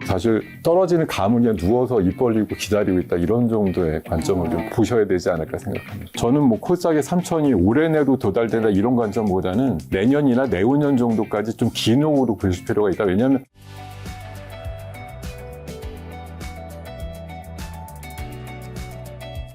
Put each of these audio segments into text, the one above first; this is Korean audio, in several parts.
사실 떨어지는 감을 그냥 누워서 입 벌리고 기다리고 있다 이런 정도의 관점을 좀 보셔야 되지 않을까 생각합니다. 저는 뭐 코스닥의 3천이 올해 내로 도달된다 이런 관점보다는 내년이나 내후년 정도까지 좀 긴 호흡으로 보실 필요가 있다. 왜냐하면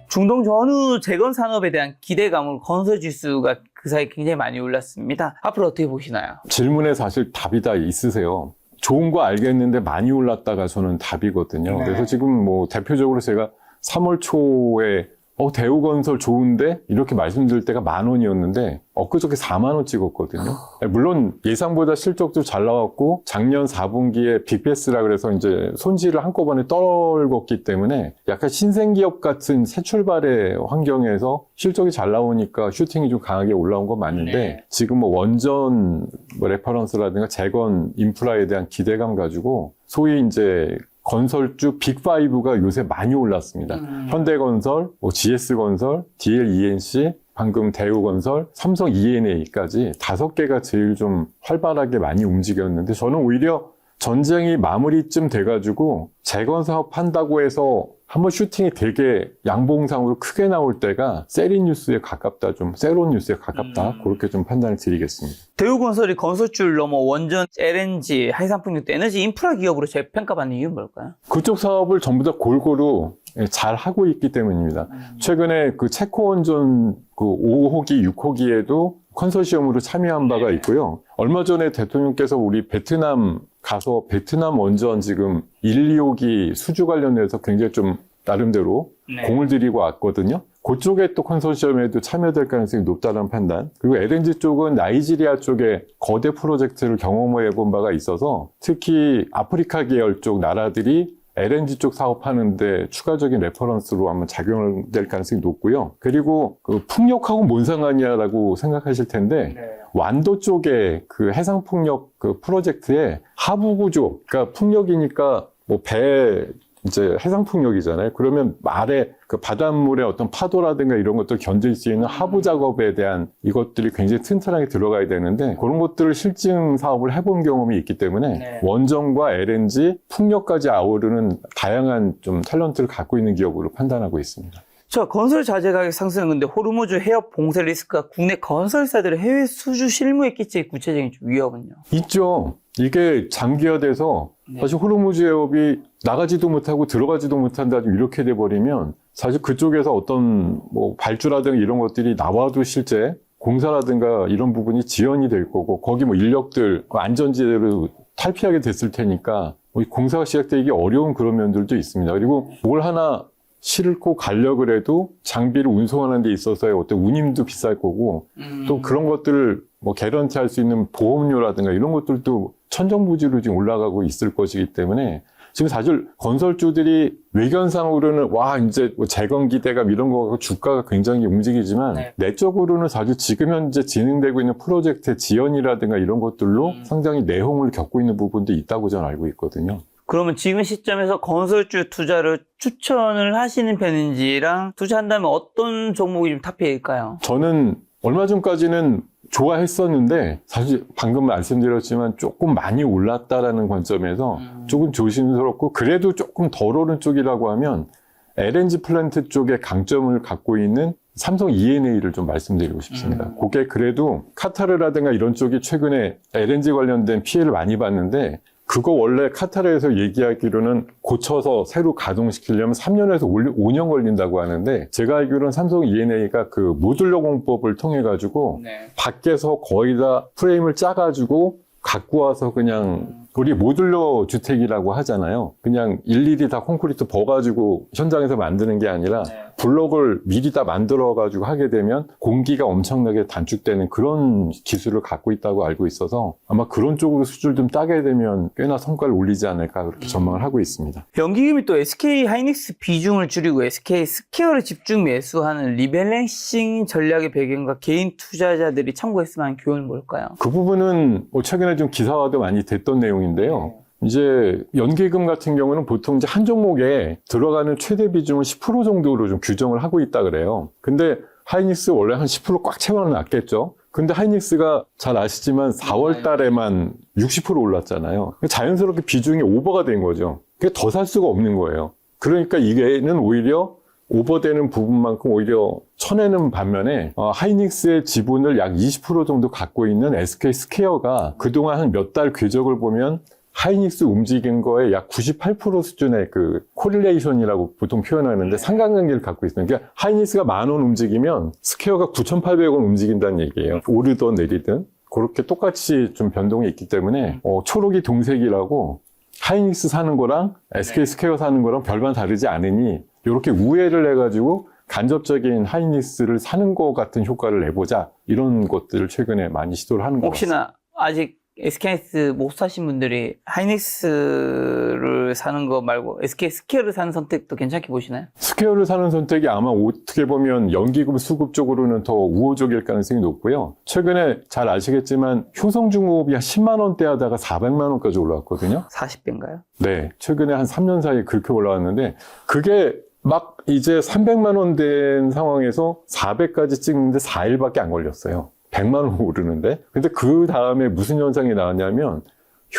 중동 전후 재건 산업에 대한 기대감을 건설 지수가 그 사이 굉장히 많이 올랐습니다. 앞으로 어떻게 보시나요? 질문에 사실 답이 다 있으세요. 좋은 거 알겠는데 많이 올랐다가 저는 답이거든요. 네. 그래서 지금 뭐 대표적으로 제가 3월 초에 대우건설 좋은데 이렇게 말씀드릴 때가 10,000원이었는데 엊그저께 40,000원 찍었거든요. 물론 예상보다 실적도 잘 나왔고 작년 4분기에 빅베스라 그래서 이제 손실을 한꺼번에 떨궜기 때문에 약간 신생기업 같은 새 출발의 환경에서 실적이 잘 나오니까 슈팅이 좀 강하게 올라온 건 맞는데 네. 지금 뭐 원전 레퍼런스라든가 재건 인프라에 대한 기대감 가지고 소위 이제 건설주 빅5가 요새 많이 올랐습니다. 현대건설, GS건설, DLENC, 방금 대우건설, 삼성 E&A까지 5개가 제일 좀 활발하게 많이 움직였는데 저는 오히려 전쟁이 마무리쯤 돼가지고 재건 사업 한다고 해서 한번 슈팅이 되게 양봉상으로 크게 나올 때가 세린 뉴스에 가깝다, 좀 세론 뉴스에 가깝다 그렇게 좀 판단을 드리겠습니다. 대우건설이 건설주를 넘어 원전, LNG, 하이상품육, 에너지 인프라 기업으로 재평가받는 이유는 뭘까요? 그쪽 사업을 전부 다 골고루 잘 하고 있기 때문입니다. 최근에 그 체코 원전 그 5호기, 6호기에도 컨소시엄으로 참여한 바가 있고요. 얼마 전에 대통령께서 우리 베트남 가서 베트남 원전 지금 1, 2호기 수주 관련해서 굉장히 좀 나름대로 네. 공을 들이고 왔거든요. 그쪽에 또 컨소시엄에도 참여될 가능성이 높다는 판단. 그리고 LNG 쪽은 나이지리아 쪽에 거대 프로젝트를 경험해 본 바가 있어서 특히 아프리카 계열 쪽 나라들이 LNG 쪽 사업하는데 추가적인 레퍼런스로 한번 작용될 가능성이 높고요. 그리고 그 풍력하고 뭔 상관이야라고 생각하실 텐데 완도 쪽에 그 해상풍력 그 프로젝트의 하부 구조, 그러니까 풍력이니까 뭐 배 이제 해상풍력이잖아요. 그러면 아래 그 바닷물의 어떤 파도라든가 이런 것들 견딜 수 있는 하부 작업에 대한 이것들이 굉장히 튼튼하게 들어가야 되는데 그런 것들을 실증 사업을 해본 경험이 있기 때문에 원전과 LNG, 풍력까지 아우르는 다양한 좀 탤런트를 갖고 있는 기업으로 판단하고 있습니다. 자, 건설 자재 가격 상승은 근데 호르무즈 해협 봉쇄 리스크가 국내 건설사들의 해외 수주 실무에 끼칠 구체적인 위협은요? 있죠. 이게 장기화돼서 사실 호르무즈 해협이 나가지도 못하고 들어가지도 못한다 좀 이렇게 돼버리면 사실 그쪽에서 어떤 뭐 발주라든가 이런 것들이 나와도 실제 공사라든가 이런 부분이 지연이 될 거고 거기 뭐 인력들 안전지대로 탈피하게 됐을 테니까 공사가 시작되기 어려운 그런 면들도 있습니다. 그리고 뭘 하나 싣고 가려고 해도 장비를 운송하는 데 있어서의 어떤 운임도 비쌀 거고 또 그런 것들을 뭐 개런티 할 수 있는 보험료라든가 이런 것들도 천정부지로 지금 올라가고 있을 것이기 때문에 지금 사실 건설주들이 외견상으로는 와 이제 뭐 재건 기대감 이런 거 갖고 주가가 굉장히 움직이지만 내적으로는 사실 지금 현재 진행되고 있는 프로젝트의 지연이라든가 이런 것들로 상당히 내홍을 겪고 있는 부분도 있다고 저는 알고 있거든요. 그러면 지금 시점에서 건설주 투자를 추천을 하시는 편인지랑 투자한다면 어떤 종목이 좀 탑픽일까요? 저는 얼마 전까지는 좋아했었는데 사실 방금 말씀드렸지만 조금 많이 올랐다라는 관점에서 조금 조심스럽고 그래도 조금 덜 오른 쪽이라고 하면 LNG 플랜트 쪽에 강점을 갖고 있는 삼성 E&A를 좀 말씀드리고 싶습니다. 그게 그래도 카타르라든가 이런 쪽이 최근에 LNG 관련된 피해를 많이 봤는데 그거 원래 카타르에서 얘기하기로는 고쳐서 새로 가동시키려면 3년에서 5년 걸린다고 하는데 제가 알기로는 삼성 E&A가 그 모듈러 공법을 통해 가지고 밖에서 거의 다 프레임을 짜가지고 갖고 와서 그냥 우리 모듈러 주택이라고 하잖아요. 그냥 일일이 다 콘크리트 버가지고 현장에서 만드는 게 아니라 블록을 미리 다 만들어가지고 하게 되면 공기가 엄청나게 단축되는 그런 기술을 갖고 있다고 알고 있어서 아마 그런 쪽으로 수주를 좀 따게 되면 꽤나 성과를 올리지 않을까 그렇게 전망을 하고 있습니다. 연기금이 또 SK 하이닉스 비중을 줄이고 SK 스퀘어를 집중 매수하는 리밸런싱 전략의 배경과 개인 투자자들이 참고했을 만한 교훈은 뭘까요? 그 부분은 최근에 좀 기사화도 많이 됐던 내용인데요. 이제 연기금 같은 경우는 보통 이제 한 종목에 들어가는 최대 비중을 10% 정도로 좀 규정을 하고 있다 그래요. 근데 하이닉스 원래 한 10% 꽉 채워놨겠죠. 근데 하이닉스가 잘 아시지만 4월 달에만 60% 올랐잖아요. 자연스럽게 비중이 오버가 된 거죠. 그게 더 살 수가 없는 거예요. 그러니까 이게는 오히려 오버되는 부분만큼 오히려 쳐내는 반면에 하이닉스의 지분을 약 20% 정도 갖고 있는 SK 스퀘어가 그동안 한 몇 달 궤적을 보면 하이닉스 움직인 거에 약 98% 수준의 그 코릴레이션이라고 보통 표현하는데 상관관계를 갖고 있어요. 그러니까 하이닉스가 10,000원 움직이면 스퀘어가 9,800원 움직인다는 얘기예요. 오르든 내리든 그렇게 똑같이 좀 변동이 있기 때문에 초록이 동색이라고 하이닉스 사는 거랑 SK 스퀘어 사는 거랑 별반 다르지 않으니 이렇게 우회를 해가지고 간접적인 하이닉스를 사는 것 같은 효과를 내보자 이런 것들을 최근에 많이 시도를 하는 것 같습니다. 혹시나 아직 SK하이닉스 못 사신 분들이 하이닉스를 사는 거 말고 SK 스퀘어를 사는 선택도 괜찮게 보시나요? 스퀘어를 사는 선택이 아마 어떻게 보면 연기금 수급 쪽으로는 더 우호적일 가능성이 높고요. 최근에 잘 아시겠지만 효성중공업이 한 10만 원대 하다가 400만 원까지 올라왔거든요. 40배인가요? 네, 최근에 한 3년 사이에 그렇게 올라왔는데 그게 막 이제 300만 원 된 상황에서 400까지 찍는데 4일밖에 안 걸렸어요. 100만 원 오르는데. 근데 그 다음에 무슨 현상이 나왔냐면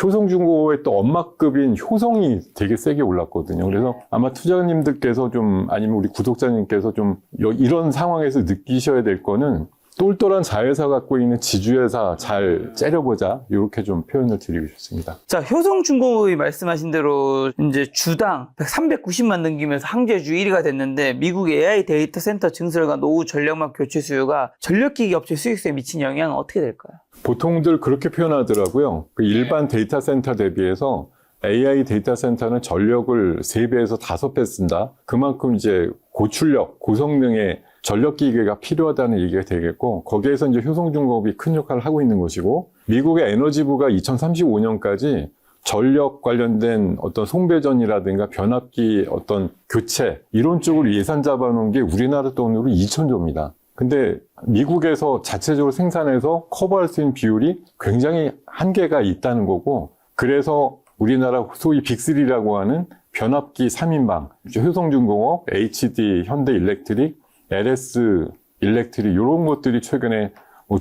효성중공업의 또 엄마급인 효성이 되게 세게 올랐거든요. 그래서 아마 투자자님들께서 좀 아니면 우리 구독자님께서 좀 이런 상황에서 느끼셔야 될 거는 똘똘한 자회사 갖고 있는 지주회사 잘 째려보자 이렇게 좀 표현을 드리고 싶습니다. 자, 효성중공업이 말씀하신 대로 이제 주당 390만 넘기면서 항제주 1위가 됐는데 미국 AI 데이터 센터 증설과 노후 전력망 교체 수요가 전력기기 업체 수익성에 미친 영향은 어떻게 될까요? 보통들 그렇게 표현하더라고요. 그 일반 데이터 센터 대비해서 AI 데이터 센터는 전력을 3배에서 5배 쓴다. 그만큼 이제 고출력, 고성능의 전력기계가 필요하다는 얘기가 되겠고, 거기에서 이제 효성중공업이 큰 역할을 하고 있는 것이고, 미국의 에너지부가 2035년까지 전력 관련된 어떤 송배전이라든가 변압기 어떤 교체, 이런 쪽으로 예산 잡아놓은 게 우리나라 돈으로 2,000조입니다. 근데 미국에서 자체적으로 생산해서 커버할 수 있는 비율이 굉장히 한계가 있다는 거고, 그래서 우리나라 소위 빅3라고 하는 변압기 3인방, 효성중공업, HD, 현대일렉트릭, LS 일렉트릭 이런 것들이 최근에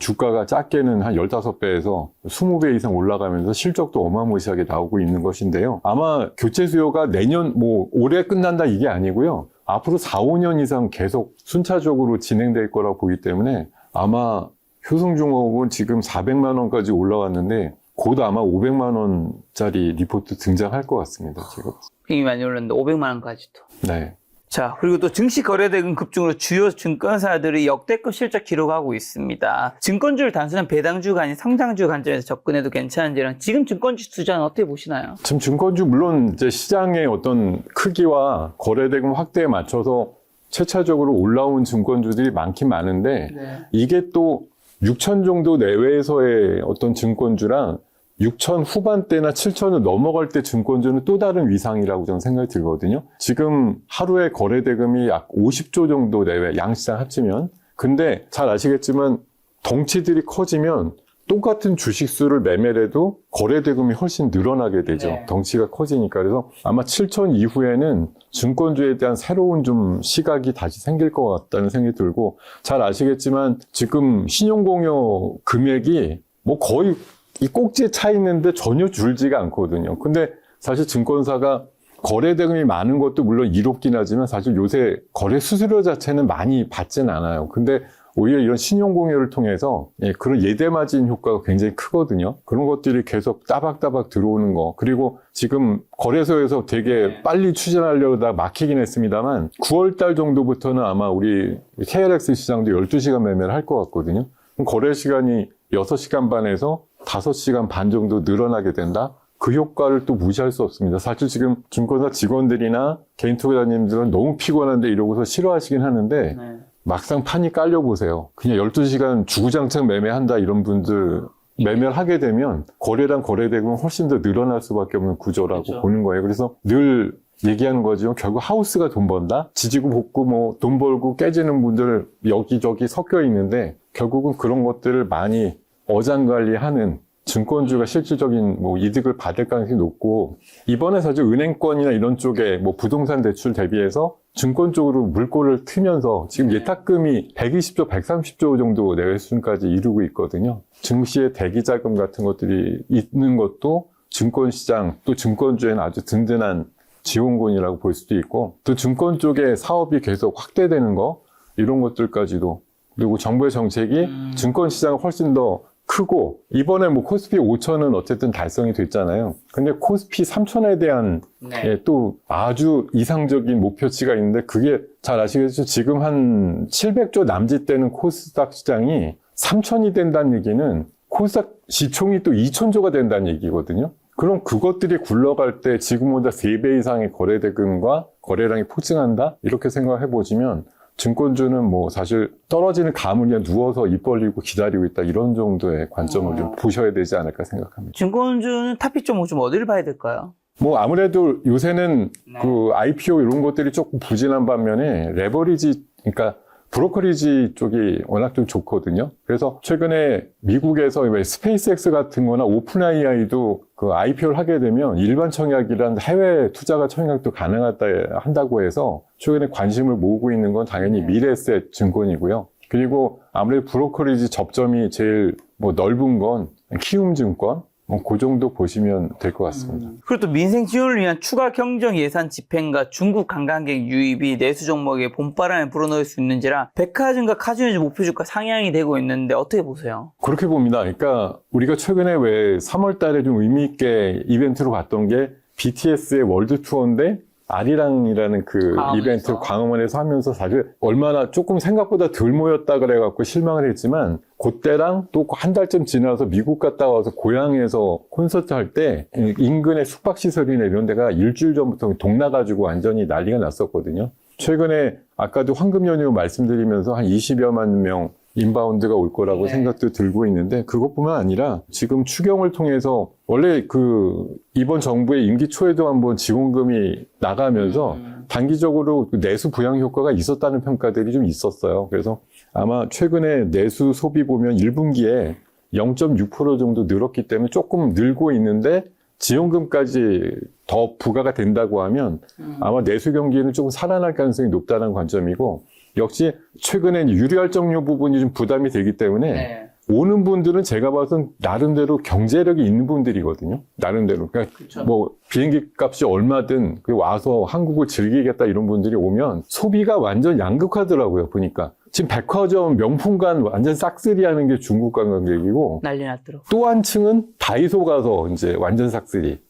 주가가 작게는 한 15배에서 20배 이상 올라가면서 실적도 어마무시하게 나오고 있는 것인데요. 아마 교체 수요가 내년 올해 끝난다 이게 아니고요. 앞으로 4, 5년 이상 계속 순차적으로 진행될 거라고 보기 때문에 아마 효성중공업은 지금 400만 원까지 올라왔는데 곧 아마 500만 원짜리 리포트 등장할 것 같습니다. 지금. 굉장히 많이 올랐는데 500만 원까지도. 네. 자, 그리고 또 증시 거래대금 급증으로 주요 증권사들이 역대급 실적 기록하고 있습니다. 증권주를 단순한 배당주가 아닌 성장주 관점에서 접근해도 괜찮은지랑 지금 증권주 투자는 어떻게 보시나요? 지금 증권주 물론 이제 시장의 어떤 크기와 거래대금 확대에 맞춰서 최차적으로 올라온 증권주들이 많긴 많은데 이게 또 6천 정도 내외에서의 어떤 증권주랑 6천 후반대나 7천을 넘어갈 때 증권주는 또 다른 위상이라고 저는 생각이 들거든요. 지금 하루에 거래대금이 약 50조 정도 내외, 양시장 합치면. 근데 잘 아시겠지만 덩치들이 커지면 똑같은 주식수를 매매를 해도 거래대금이 훨씬 늘어나게 되죠. 네. 덩치가 커지니까. 그래서 아마 7천 이후에는 증권주에 대한 새로운 좀 시각이 다시 생길 것 같다는 생각이 들고, 잘 아시겠지만 지금 신용공여 금액이 거의 이 꼭지에 차 있는데 전혀 줄지가 않거든요. 근데 사실 증권사가 거래대금이 많은 것도 물론 이롭긴 하지만 사실 요새 거래 수수료 자체는 많이 받진 않아요. 근데 오히려 이런 신용공여를 통해서 그런 예대마진 효과가 굉장히 크거든요. 그런 것들이 계속 따박따박 들어오는 거. 그리고 지금 거래소에서 되게 빨리 추진하려다 막히긴 했습니다만 9월 달 정도부터는 아마 우리 KLX 시장도 12시간 매매를 할 것 같거든요. 그럼 거래 시간이 6시간 반에서 5시간 반 정도 늘어나게 된다? 그 효과를 또 무시할 수 없습니다. 사실 지금 증권사 직원들이나 개인 투자자님들은 너무 피곤한데 이러고서 싫어하시긴 하는데 막상 판이 깔려보세요. 그냥 12시간 주구장창 매매한다 이런 분들 매매를 하게 되면 거래량 거래대금은 훨씬 더 늘어날 수밖에 없는 구조라고 그렇죠. 보는 거예요. 그래서 늘 얘기하는 거죠. 결국 하우스가 돈 번다? 지지고 볶고 돈 벌고 깨지는 분들 여기저기 섞여 있는데 결국은 그런 것들을 많이 어장관리하는 증권주가 실질적인 뭐 이득을 받을 가능성이 높고, 이번에 사실 은행권이나 이런 쪽에 뭐 부동산 대출 대비해서 증권 쪽으로 물꼬를 트면서 지금 예탁금이 120조, 130조 정도 내외 수준까지 이루고 있거든요. 증시의 대기자금 같은 것들이 있는 것도 증권시장 또 증권주에는 아주 든든한 지원군이라고 볼 수도 있고, 또 증권 쪽에 사업이 계속 확대되는 거, 이런 것들까지도, 그리고 정부의 정책이 증권시장을 훨씬 더 크고, 이번에 뭐 코스피 5천은 어쨌든 달성이 됐잖아요. 근데 코스피 3천에 대한 예, 또 아주 이상적인 목표치가 있는데, 그게 잘 아시겠죠? 지금 한 700조 남짓 되는 코스닥 시장이 3천이 된다는 얘기는 코스닥 시총이 또 2천조가 된다는 얘기거든요. 그럼 그것들이 굴러갈 때 지금보다 3배 이상의 거래대금과 거래량이 폭증한다? 이렇게 생각해 보시면 증권주는 뭐 사실 떨어지는 감을 그냥 누워서 입 벌리고 기다리고 있다, 이런 정도의 관점을 좀 보셔야 되지 않을까 생각합니다. 증권주는 탑픽 종목 좀 어디를 봐야 될까요? 뭐 아무래도 요새는 그 IPO 이런 것들이 조금 부진한 반면에 레버리지, 그러니까 브로커리지 쪽이 워낙 좀 좋거든요. 그래서 최근에 미국에서 왜 스페이스X 같은 거나 오픈 AI도 그 IPO를 하게 되면 일반 청약이란 해외 투자가 청약도 가능하다 한다고 해서 최근에 관심을 모으고 있는 건 당연히 미래에셋 증권이고요. 그리고 아무래도 브로커리지 접점이 제일 뭐 넓은 건 키움증권, 뭐 그 정도 보시면 될 것 같습니다. 그리고 또 민생 지원을 위한 추가 경정 예산 집행과 중국 관광객 유입이 내수 종목에 봄바람을 불어넣을 수 있는지라 백화점과 카지노 목표 주가 상향이 되고 있는데 어떻게 보세요? 그렇게 봅니다. 그러니까 우리가 최근에 왜 3월 달에 좀 의미 있게 이벤트로 봤던 게 BTS의 월드 투어인데 아리랑이라는 그 광화문에서. 이벤트를 광화문에서 하면서 사실 얼마나 조금 생각보다 덜 모였다 그래갖고 실망을 했지만, 그때랑 또 한 달쯤 지나서 미국 갔다 와서 고향에서 콘서트 할 때 인근의 숙박시설이나 이런 데가 일주일 전부터 동나가지고 완전히 난리가 났었거든요. 최근에 아까도 황금 연휴 말씀드리면서 한 20여만 명 인바운드가 올 거라고 생각도 들고 있는데, 그것뿐만 아니라 지금 추경을 통해서 원래 그 이번 정부의 임기 초에도 한번 지원금이 나가면서 단기적으로 내수 부양 효과가 있었다는 평가들이 좀 있었어요. 그래서 아마 최근에 내수 소비 보면 1분기에 0.6% 정도 늘었기 때문에 조금 늘고 있는데, 지원금까지 더 부과가 된다고 하면 아마 내수 경기는 조금 살아날 가능성이 높다는 관점이고, 역시 최근에 유리활정료 부분이 좀 부담이 되기 때문에 오는 분들은 제가 봐서는 나름대로 경제력이 있는 분들이거든요. 나름대로. 그러니까 뭐 비행기 값이 얼마든 와서 한국을 즐기겠다 이런 분들이 오면 소비가 완전 양극화더라고요, 보니까. 지금 백화점, 명품관 완전 싹쓸이 하는 게 중국 관광객이고, 난리 났더라고요. 또 한 층은 다이소 가서 이제 완전 싹쓸이.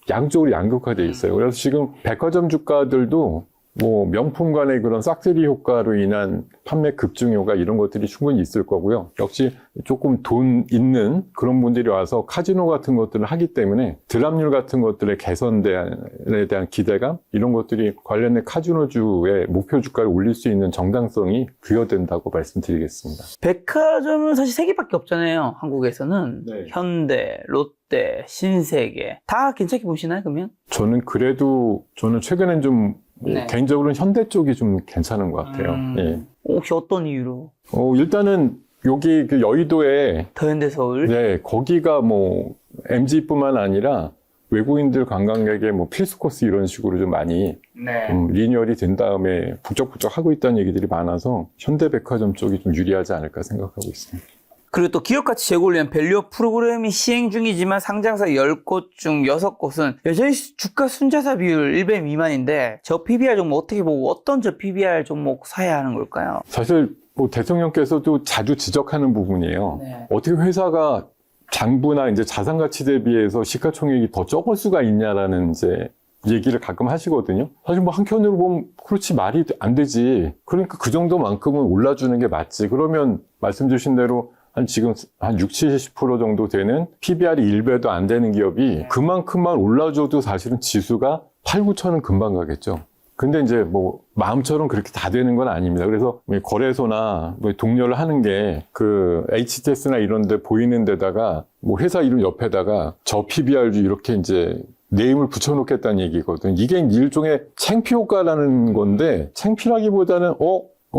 양쪽으로 양극화되어 있어요. 그래서 지금 백화점 주가들도 뭐 명품관의 그런 싹쓸이 효과로 인한 판매 급증효과 이런 것들이 충분히 있을 거고요. 역시 조금 돈 있는 그런 분들이 와서 카지노 같은 것들을 하기 때문에 드랍률 같은 것들의 개선에 대한 기대감, 이런 것들이 관련된 카지노주의 목표 주가를 올릴 수 있는 정당성이 부여된다고 말씀드리겠습니다. 백화점은 사실 3개밖에 없잖아요. 한국에서는. 네. 현대, 롯데, 신세계. 다 괜찮게 보시나요, 그러면? 저는 최근엔 좀 개인적으로는 현대 쪽이 좀 괜찮은 것 같아요. 예. 혹시 어떤 이유로? 일단은 여기 그 여의도에 더현대서울? 네, 거기가 뭐 MG뿐만 아니라 외국인들 관광객의 뭐 필수 코스 이런 식으로 좀 많이 리뉴얼이 된 다음에 북적북적 하고 있다는 얘기들이 많아서 현대백화점 쪽이 좀 유리하지 않을까 생각하고 있습니다. 그리고 또 기업가치 제고를 위한 밸류업 프로그램이 시행 중이지만 상장사 10곳 중 6곳은 여전히 주가 순자산 비율 1배 미만인데, 저 PBR 종목 어떻게 보고 어떤 저 PBR 종목 사야 하는 걸까요? 사실 뭐 대통령께서도 자주 지적하는 부분이에요. 어떻게 회사가 장부나 이제 자산 가치 대비해서 시가총액이 더 적을 수가 있냐라는 이제 얘기를 가끔 하시거든요. 사실 뭐 한편으로 보면 그렇지, 말이 안 되지. 그러니까 그 정도만큼은 올라주는 게 맞지. 그러면 말씀 주신 대로 지금 한 60, 70% 정도 되는 PBR이 1배도 안 되는 기업이 그만큼만 올라줘도 사실은 지수가 8, 9천은 금방 가겠죠. 근데 이제 뭐 마음처럼 그렇게 다 되는 건 아닙니다. 그래서 거래소나 뭐 동료를 하는 게 그 HTS나 이런 데 보이는 데다가 뭐 회사 이름 옆에다가 저 PBR주 이렇게 이제 네임을 붙여놓겠다는 얘기거든. 이게 일종의 창피 효과라는 건데, 창피라기보다는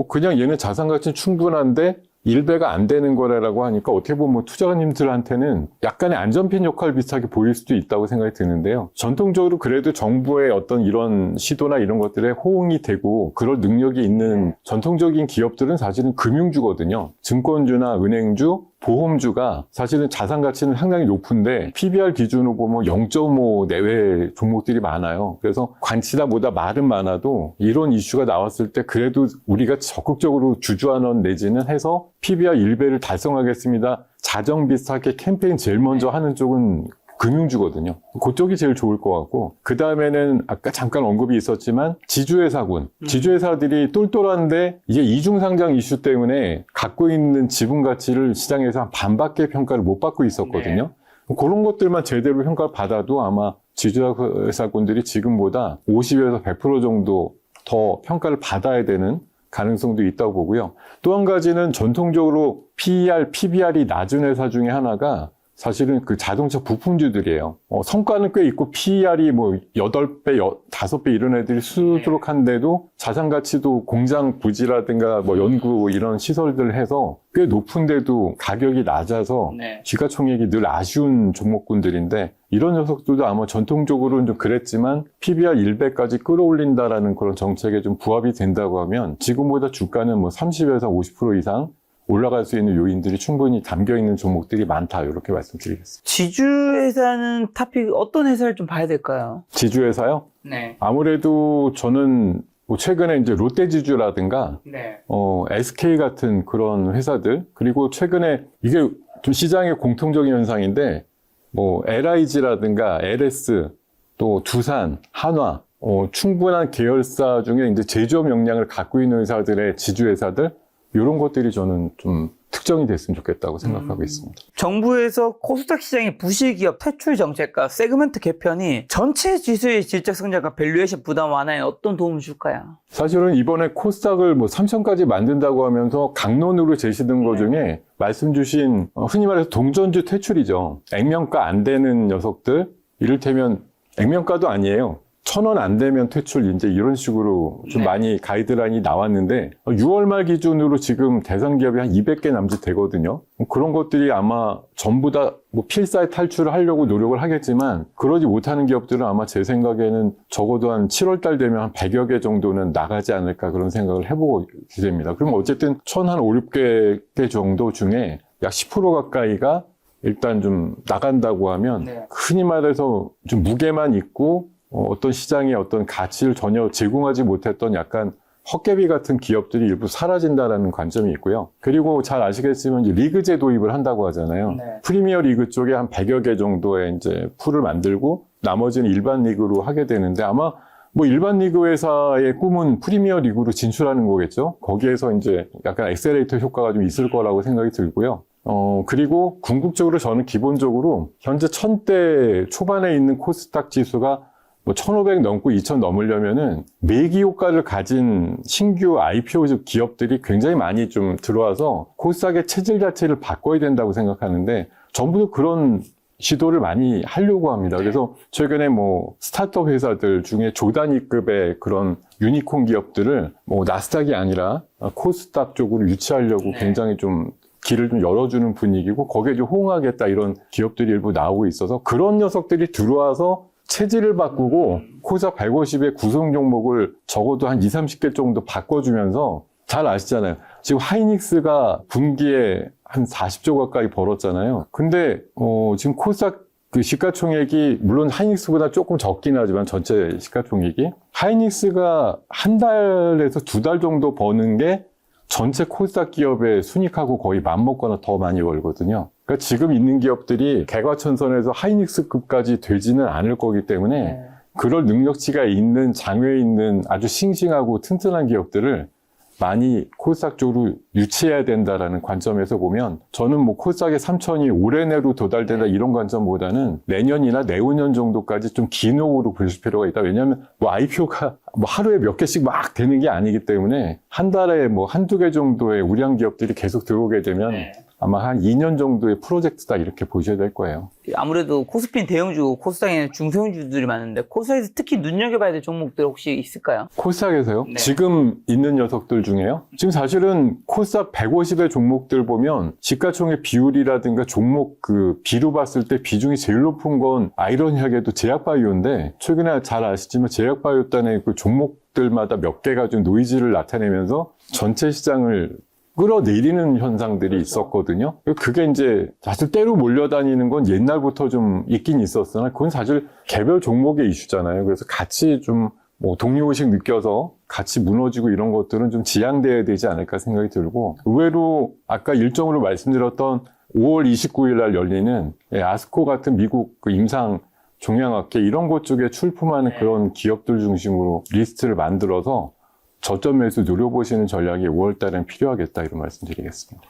그냥 얘는 자산 가치는 충분한데 일배가 안 되는 거라고 하니까 어떻게 보면 뭐 투자자님들한테는 약간의 안전핀 역할 비슷하게 보일 수도 있다고 생각이 드는데요. 전통적으로 그래도 정부의 어떤 이런 시도나 이런 것들에 호응이 되고 그럴 능력이 있는 전통적인 기업들은 사실은 금융주거든요. 증권주나 은행주, 보험주가 사실은 자산 가치는 상당히 높은데 PBR 기준으로 보면 0.5 내외 종목들이 많아요. 그래서 관치다 보다 말은 많아도 이런 이슈가 나왔을 때 그래도 우리가 적극적으로 주주환원 내지는 해서 PBR 1배를 달성하겠습니다. 자정 비슷하게 캠페인 제일 먼저 하는 쪽은 금융주거든요. 그쪽이 제일 좋을 것 같고, 그 다음에는 아까 잠깐 언급이 있었지만 지주회사군. 지주회사들이 똘똘한데 이게 이중상장 이슈 때문에 갖고 있는 지분 가치를 시장에서 한 반밖에 평가를 못 받고 있었거든요. 그런 것들만 제대로 평가를 받아도 아마 지주회사군들이 지금보다 50에서 100% 정도 더 평가를 받아야 되는 가능성도 있다고 보고요. 또 한 가지는 전통적으로 PER, PBR이 낮은 회사 중에 하나가 사실은 그 자동차 부품주들이에요. 성과는 꽤 있고 PER이 뭐 8배, 5배 이런 애들이 수두룩한데도 자산 가치도 공장 부지라든가 뭐 연구 이런 시설들 해서 꽤 높은데도 가격이 낮아서 시가총액이 늘 아쉬운 종목군들인데 이런 녀석들도 아마 전통적으로는 좀 그랬지만 PBR 1배까지 끌어올린다라는 그런 정책에 좀 부합이 된다고 하면 지금보다 주가는 뭐 30에서 50% 이상 올라갈 수 있는 요인들이 충분히 담겨있는 종목들이 많다 이렇게 말씀드리겠습니다. 지주회사는 탑픽 어떤 회사를 좀 봐야 될까요? 지주회사요? 네. 아무래도 저는 뭐 최근에 이제 롯데지주라든가 SK 같은 그런 회사들 그리고 최근에 이게 좀 시장의 공통적인 현상인데 뭐 LIG라든가 LS 또 두산, 한화 충분한 계열사 중에 이제 제조업 역량을 갖고 있는 회사들의 지주회사들 이런 것들이 저는 좀 특정이 됐으면 좋겠다고 생각하고 있습니다. 정부에서 코스닥 시장의 부실기업 퇴출 정책과 세그먼트 개편이 전체 지수의 질적 성장과 밸류에이션 부담 완화에 어떤 도움을 줄까요? 사실은 이번에 코스닥을 뭐 3천까지 만든다고 하면서 강론으로 제시된 것 중에 말씀 주신 흔히 말해서 동전주 퇴출이죠. 액면가 안 되는 녀석들 이를테면 액면가도 아니에요. 1,000원 안 되면 퇴출, 이제 이런 식으로 좀 많이 가이드라인이 나왔는데, 6월 말 기준으로 지금 대상 기업이 한 200개 남짓 되거든요. 그런 것들이 아마 전부 다 뭐 필사의 탈출을 하려고 노력을 하겠지만, 그러지 못하는 기업들은 아마 제 생각에는 적어도 한 7월 달 되면 한 100여 개 정도는 나가지 않을까 그런 생각을 해보고 됩니다. 그럼 어쨌든 1,500개 정도 중에 약 10% 가까이가 일단 좀 나간다고 하면, 흔히 말해서 좀 무게만 있고, 어떤 시장에 어떤 가치를 전혀 제공하지 못했던 약간 헛개비 같은 기업들이 일부 사라진다라는 관점이 있고요. 그리고 잘 아시겠지만 이제 리그제 도입을 한다고 하잖아요. 프리미어 리그 쪽에 한 100여 개 정도의 이제 풀을 만들고 나머지는 일반 리그로 하게 되는데 아마 뭐 일반 리그 회사의 꿈은 프리미어 리그로 진출하는 거겠죠. 거기에서 이제 약간 엑셀레이터 효과가 좀 있을 거라고 생각이 들고요. 그리고 궁극적으로 저는 기본적으로 현재 1000대 초반에 있는 코스닥 지수가 뭐 1500 넘고 2000 넘으려면은 매기 효과를 가진 신규 IPO 기업들이 굉장히 많이 좀 들어와서 코스닥의 체질 자체를 바꿔야 된다고 생각하는데 정부도 그런 시도를 많이 하려고 합니다. 그래서 최근에 뭐 스타트업 회사들 중에 조단위급의 그런 유니콘 기업들을 뭐 나스닥이 아니라 코스닥 쪽으로 유치하려고 굉장히 좀 길을 좀 열어주는 분위기고 거기에 좀 호응하겠다 이런 기업들이 일부 나오고 있어서 그런 녀석들이 들어와서 체질을 바꾸고 코스닥 150의 구성 종목을 적어도 한 20, 30개 정도 바꿔주면서 잘 아시잖아요. 지금 하이닉스가 분기에 한 40조 가까이 벌었잖아요. 근데 지금 코스닥 그 시가총액이 물론 하이닉스보다 조금 적긴 하지만 전체 시가총액이 하이닉스가 한 달에서 2달 정도 버는 게 전체 코스닥 기업의 순이익하고 거의 맞먹거나 더 많이 벌거든요. 그러니까 지금 있는 기업들이 개과천선에서 하이닉스급까지 되지는 않을 거기 때문에 그럴 능력치가 있는 장외에 있는 아주 싱싱하고 튼튼한 기업들을 많이 코스닥 쪽으로 유치해야 된다라는 관점에서 보면 저는 뭐 코스닥의 3천이 올해 내로 도달된다 이런 관점보다는 내년이나 내후년 정도까지 좀 긴 호흡으로 볼 필요가 있다. 왜냐하면 뭐 IPO가 뭐 하루에 몇 개씩 막 되는 게 아니기 때문에 한 달에 뭐 한두 개 정도의 우량 기업들이 계속 들어오게 되면 아마 한 2년 정도의 프로젝트다 이렇게 보셔야 될 거예요. 아무래도 코스피는 대형주고 코스닥에는 중소형주들이 많은데 코스닥에서 특히 눈여겨봐야 될 종목들 혹시 있을까요? 코스닥에서요? 네. 지금 있는 녀석들 중에요? 지금 사실은 코스닥 150의 종목들 보면 시가총액 비율이라든가 종목 그 비로 봤을 때 비중이 제일 높은 건 아이러니하게도 제약바이오인데 최근에 잘 아시지만 제약바이오단의 그 종목들마다 몇 개가 좀 노이즈를 나타내면서 전체 시장을 끌어내리는 현상들이 있었거든요. 그게 이제 사실 때로 몰려다니는 건 옛날부터 좀 있긴 있었으나 그건 사실 개별 종목의 이슈잖아요. 그래서 같이 좀 뭐 동료의식 느껴서 같이 무너지고 이런 것들은 좀 지양돼야 되지 않을까 생각이 들고 의외로 아까 일정으로 말씀드렸던 5월 29일 날 열리는 아스코 같은 미국 그 임상 종양학회 이런 것 쪽에 출품하는 그런 기업들 중심으로 리스트를 만들어서 저점 매수 노려보시는 전략이 5월 달엔 필요하겠다 이런 말씀 드리겠습니다.